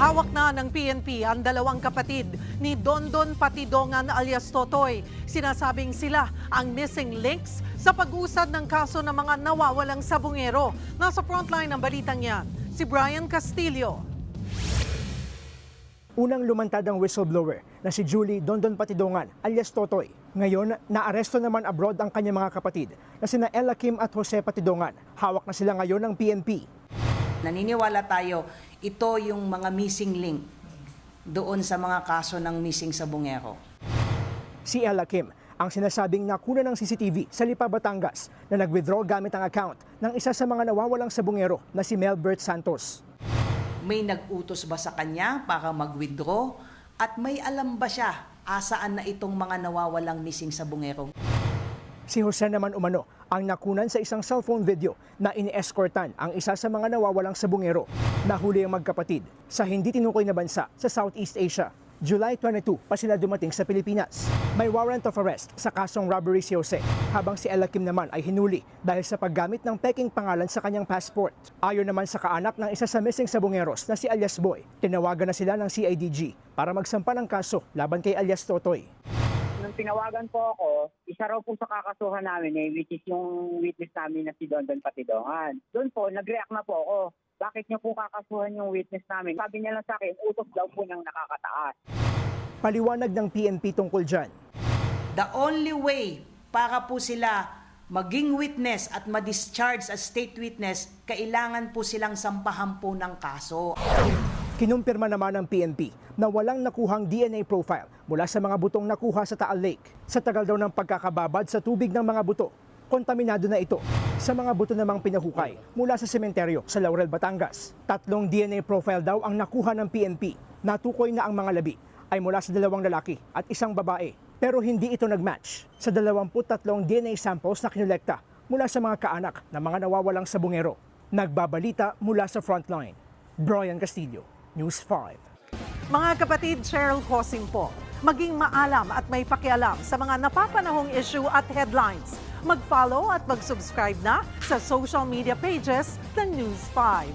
Hawak na ng PNP ang dalawang kapatid ni Dondon Patidongan alias Totoy. Sinasabing sila ang missing links sa pag-usad ng kaso ng mga nawawalang sabungero. Nasa frontline ng balitang yan, si Brian Castillo. Unang lumantad ang whistleblower na si Julie Dondon Patidongan alias Totoy. Ngayon, naaresto naman abroad ang kanyang mga kapatid na sina Ella Kim at Jose Patidongan. Hawak na sila ngayon ng PNP. Naniniwala tayo, ito yung mga missing link doon sa mga kaso ng missing sabungero. Si Ella Kim ang sinasabing nakuna ng CCTV sa Lipa, Batangas na nag-withdraw gamit ang account ng isa sa mga nawawalang sabungero na si Melbert Santos. May nag-utos ba sa kanya para mag-withdraw? At may alam ba siya asaan na itong mga nawawalang missing sabungero? Si Jose naman umano ang nakunan sa isang cellphone video na ini-escortan ang isa sa mga nawawalang sabungero. Nahuli ang magkapatid sa hindi tinukoy na bansa sa Southeast Asia. July 22 pa sila dumating sa Pilipinas. May warrant of arrest sa kasong robbery si Jose, habang si Ella Kim naman ay hinuli dahil sa paggamit ng peking pangalan sa kanyang passport. Ayon naman sa kaanak ng isa sa missing sabungeros na si alias Boy, tinawagan na sila ng CIDG para magsampa ng kaso laban kay alias Totoy. Nung tinawagan po ako, isa raw po sa kakasuhan namin which is yung witness namin na si Dondon Patidongan. Doon po, nag-react na po ako. Bakit niyo po kakasuhan yung witness namin? Sabi niya lang sa akin, utos daw po niyang nakakataas. Paliwanag ng PNP tungkol dyan. The only way para po sila maging witness at ma-discharge as state witness, kailangan po silang sampahan po ng kaso. Kinumpirma naman ng PNP na walang nakuhang DNA profile mula sa mga butong nakuha sa Taal Lake. Sa tagal daw ng pagkakababad sa tubig ng mga buto, kontaminado na ito sa mga buto namang pinahukay mula sa sementeryo sa Laurel, Batangas. 3 DNA profile daw ang nakuha ng PNP. Natukoy na ang mga labi ay mula sa 2 lalaki at 1 babae. Pero hindi ito nagmatch sa 23 DNA samples na kinolekta mula sa mga kaanak ng mga nawawalang sabungero. Nagbabalita mula sa frontline, Brian Castillo, News 5. Mga kapatid, Cheryl Cosing po. Maging maalam at may pakialam sa mga napapanahong issue at headlines. Mag-follow at mag-subscribe na sa social media pages ng News 5.